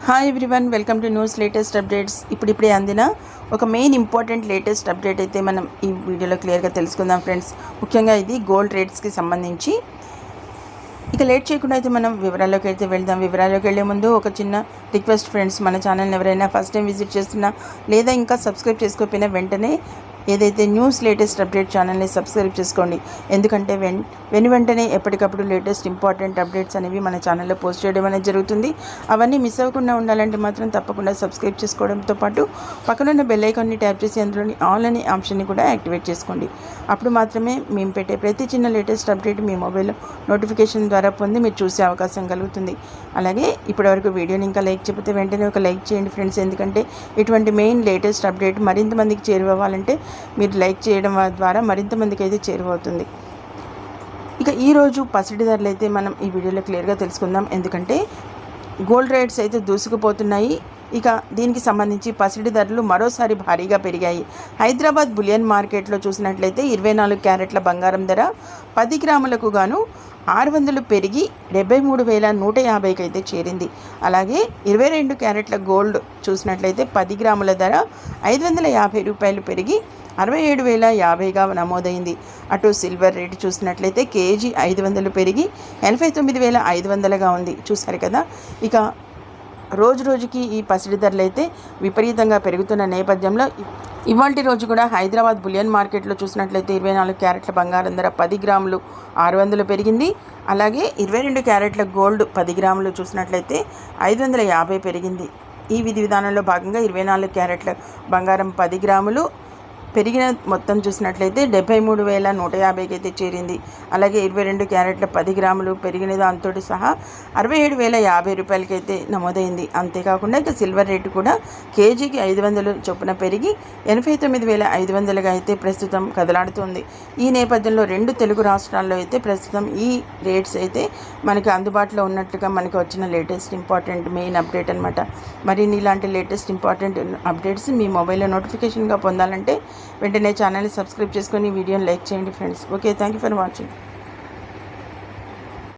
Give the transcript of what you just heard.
Hi everyone, welcome to news latest updates. ఇప్పుడిప్పుడే అందిన ఒక మెయిన్ ఇంపార్టెంట్ లేటెస్ట్ అప్డేట్ అయితే మనం ఈ వీడియోలో క్లియర్గా తెలుసుకుందాం ఫ్రెండ్స్. ముఖ్యంగా ఇది గోల్డ్ రేట్స్కి సంబంధించి. ఇక లేట్ చేయకుండా అయితే మనం వివరాల్లోకి అయితే వెళ్దాం. వివరాల్లోకి వెళ్ళే ముందు ఒక చిన్న రిక్వెస్ట్ ఫ్రెండ్స్, మన ఛానల్ని ఎవరైనా ఫస్ట్ టైం విజిట్ చేస్తున్నా లేదా ఇంకా సబ్స్క్రైబ్ చేసుకోకపోయినా వెంటనే ఏదైతే న్యూస్ లేటెస్ట్ అప్డేట్ ఛానల్ని సబ్స్క్రైబ్ చేసుకోండి. ఎందుకంటే వెంటనే ఎప్పటికప్పుడు లేటెస్ట్ ఇంపార్టెంట్ అప్డేట్స్ అనేవి మన ఛానల్లో పోస్ట్ చేయడం అనేది జరుగుతుంది. అవన్నీ మిస్ అవ్వకుండా ఉండాలంటే మాత్రం తప్పకుండా సబ్స్క్రైబ్ చేసుకోవడంతో పాటు పక్కనున్న బెల్ ఐకాన్ని ట్యాప్ చేసి అందులోని ఆల్ అనే ఆప్షన్ని కూడా యాక్టివేట్ చేసుకోండి. అప్పుడు మాత్రమే మేము పెట్టే ప్రతి చిన్న లేటెస్ట్ అప్డేట్ మీ మొబైల్లో నోటిఫికేషన్ ద్వారా పొంది మీరు చూసే అవకాశం కలుగుతుంది. అలాగే ఇప్పటివరకు వీడియోని ఇంకా లైక్ చెప్పితే వెంటనే ఒక లైక్ చేయండి ఫ్రెండ్స్. ఎందుకంటే ఇటువంటి మెయిన్ లేటెస్ట్ అప్డేట్ మరింత మందికి చేరువవ్వాలంటే మీరు లైక్ చేయడం ద్వారా మరింత మందికి అయితే చేరువవుతుంది. ఇక ఈరోజు పసిడి ధరలు అయితే మనం ఈ వీడియోలో క్లియర్గా తెలుసుకుందాం. ఎందుకంటే గోల్డ్ రేట్స్ అయితే దూసుకుపోతున్నాయి. ఇక దీనికి సంబంధించి పసిడి ధరలు మరోసారి భారీగా పెరిగాయి. హైదరాబాద్ బులియన్ మార్కెట్లో చూసినట్లయితే 24 క్యారెట్ల బంగారం ధర 10 గ్రాములకు గాను 600 పెరిగి 73,150కి అయితే చేరింది. అలాగే 22 క్యారెట్ల గోల్డ్ చూసినట్లయితే 10 గ్రాముల ధర 550 రూపాయలు పెరిగి 67,050గా నమోదైంది. అటు సిల్వర్ రేటు చూసినట్లయితే కేజీ 500 పెరిగి 89,500గా ఉంది. చూసారు కదా. ఇక రోజుకి ఈ పసిడి ధరలు అయితే విపరీతంగా పెరుగుతున్న నేపథ్యంలో ఇవాల్టి రోజు కూడా హైదరాబాద్ బులియన్ మార్కెట్లో చూసినట్లయితే 24 క్యారెట్ల బంగారం ధర 10 గ్రాములు 600 పెరిగింది. అలాగే 22 క్యారెట్ల గోల్డ్ 10 గ్రాములు చూసినట్లయితే 550 పెరిగింది. ఈ విధి విధానంలో భాగంగా 24 క్యారెట్ల బంగారం 10 గ్రాములు పెరిగిన మొత్తం చూసినట్లయితే 73,150కి అయితే చేరింది. అలాగే 22 క్యారెట్ల 10 గ్రాములు పెరిగిన దాంతో సహా 67,050 రూపాయలకి అయితే నమోదైంది. అంతేకాకుండా ఇక సిల్వర్ రేటు కూడా కేజీకి 500 చొప్పున పెరిగి 89,500గా అయితే ప్రస్తుతం కదలాడుతుంది. ఈ నేపథ్యంలో రెండు తెలుగు రాష్ట్రాల్లో అయితే ప్రస్తుతం ఈ రేట్స్ అయితే మనకి అందుబాటులో ఉన్నట్లుగా మనకి వచ్చిన లేటెస్ట్ ఇంపార్టెంట్ మెయిన్ అప్డేట్ అనమాట. మరిన్ని ఇలాంటి లేటెస్ట్ ఇంపార్టెంట్ అప్డేట్స్ మీ మొబైల్లో నోటిఫికేషన్గా పొందాలంటే వెంటనే ఛానల్ని సబ్స్క్రైబ్ చేసుకొని వీడియోని లైక్ చేయండి friends. Okay, thank you for watching.